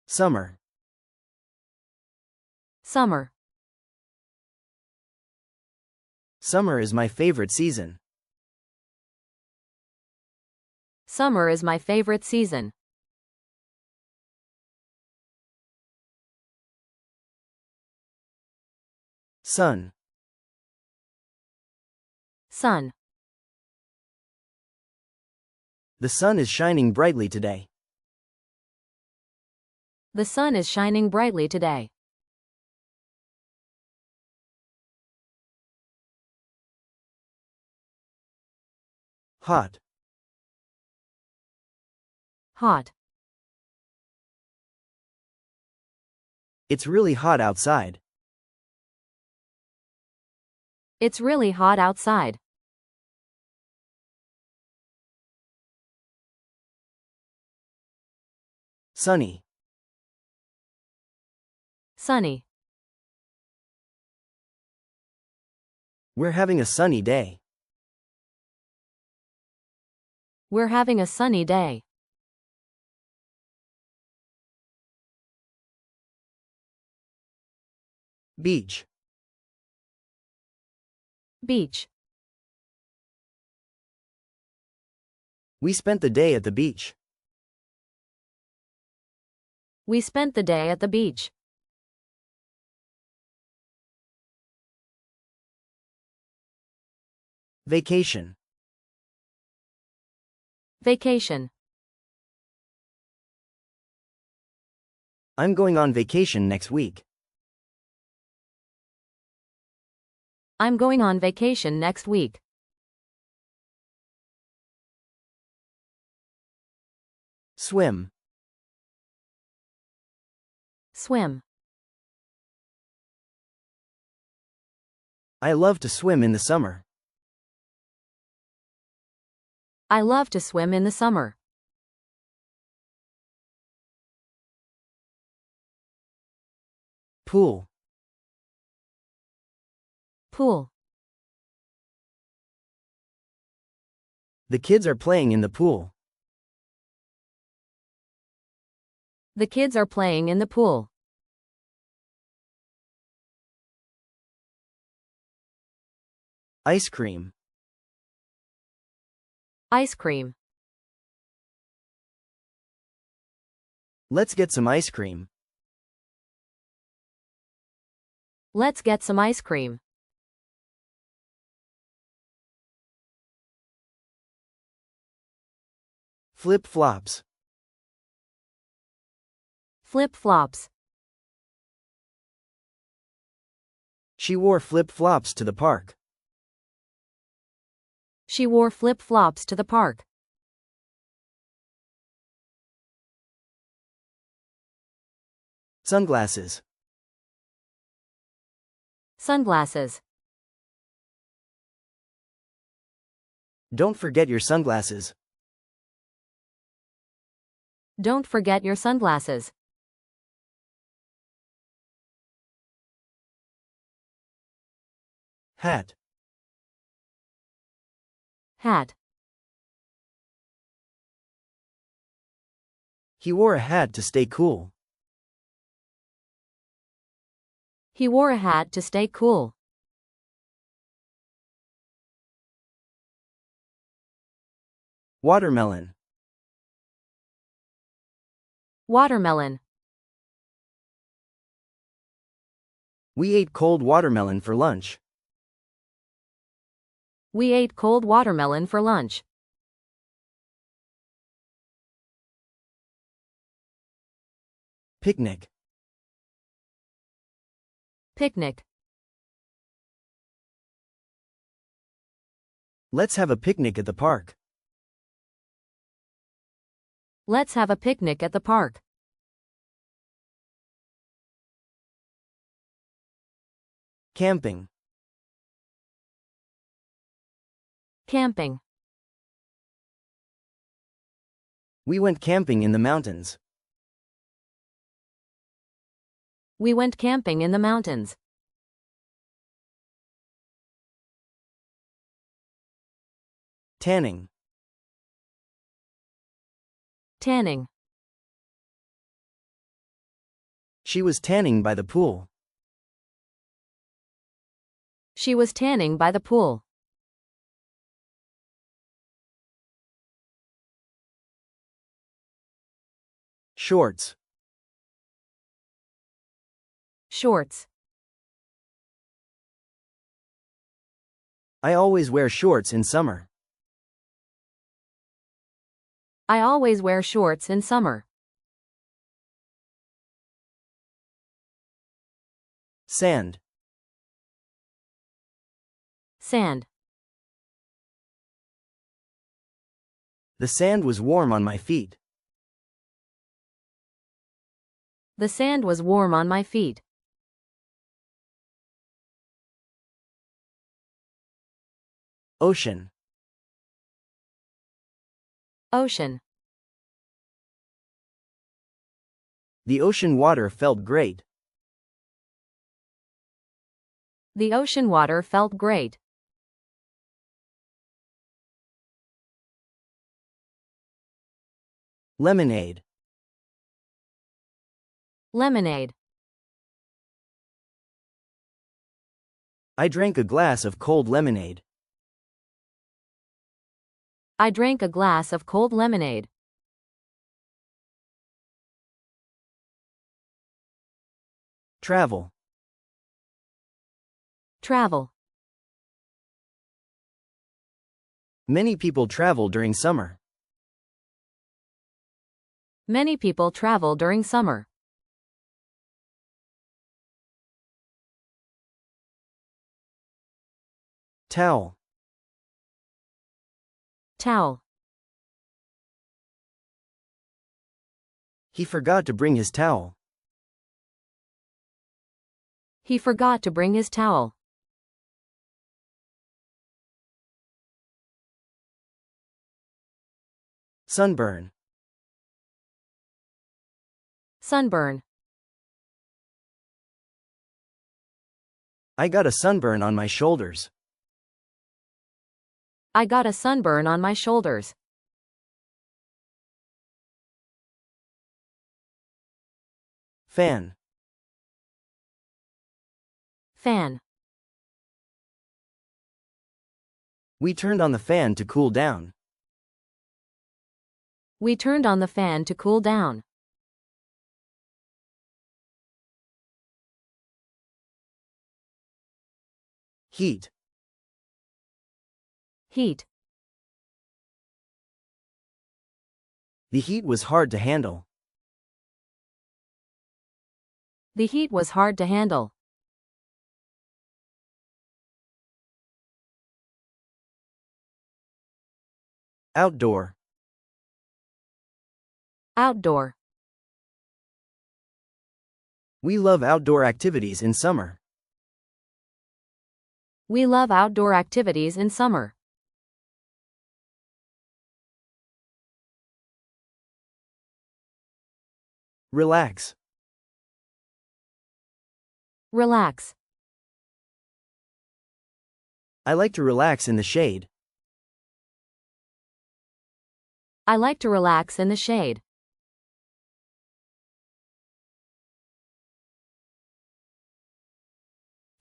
Summer. Summer. Summer is my favorite season. Summer is my favorite season. Sun. Sun. The sun is shining brightly today. The sun is shining brightly today. Hot. Hot. It's really hot outside. It's really hot outside. Sunny. Sunny. We're having a sunny day. We're having a sunny day. Beach. Beach. We spent the day at the beach. We spent the day at the beach. Vacation. Vacation. I'm going on vacation next week. I'm going on vacation next week. Swim. Swim. I love to swim in the summer. I love to swim in the summer. Pool. Pool. The kids are playing in the pool. The kids are playing in the pool. Ice cream. Ice cream. Let's get some ice cream. Let's get some ice cream. Flip-flops. Flip-flops. She wore flip-flops to the park. She wore flip-flops to the park. Sunglasses. Sunglasses. Don't forget your sunglasses. Don't forget your sunglasses. Hat. Hat. He wore a hat to stay cool. He wore a hat to stay cool. Watermelon. Watermelon. We ate cold watermelon for lunch. We ate cold watermelon for lunch. Picnic. Picnic. Let's have a picnic at the park. Let's have a picnic at the park. Camping. Camping. We went camping in the mountains. We went camping in the mountains. Tanning. Tanning. She was tanning by the pool. She was tanning by the pool. Shorts. Shorts. I always wear shorts in summer. I always wear shorts in summer. Sand. Sand. The sand was warm on my feet. The sand was warm on my feet. Ocean. Ocean. The ocean water felt great. The ocean water felt great. Lemonade. Lemonade. I drank a glass of cold lemonade. I drank a glass of cold lemonade. Travel. Travel. Many people travel during summer. Many people travel during summer. Towel. Towel. He forgot to bring his towel. He forgot to bring his towel. Sunburn. Sunburn. I got a sunburn on my shoulders. I got a sunburn on my shoulders. Fan. Fan. We turned on the fan to cool down. We turned on the fan to cool down. Heat. Heat. The heat was hard to handle. The heat was hard to handle. Outdoor. Outdoor. We love outdoor activities in summer. We love outdoor activities in summer. Relax. Relax. I like to relax in the shade. I like to relax in the shade.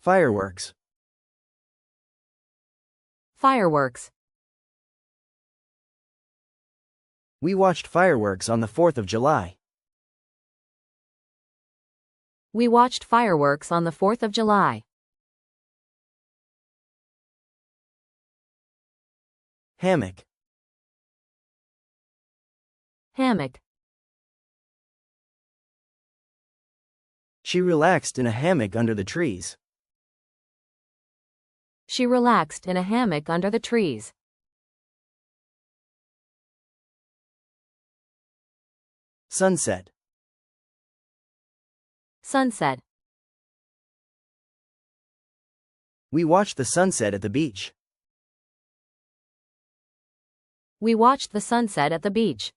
Fireworks. Fireworks. We watched fireworks on the 4th of July. We watched fireworks on the 4th of July. Hammock. Hammock. She relaxed in a hammock under the trees. She relaxed in a hammock under the trees. Sunset. Sunset. We watched the sunset at the beach. We watched the sunset at the beach.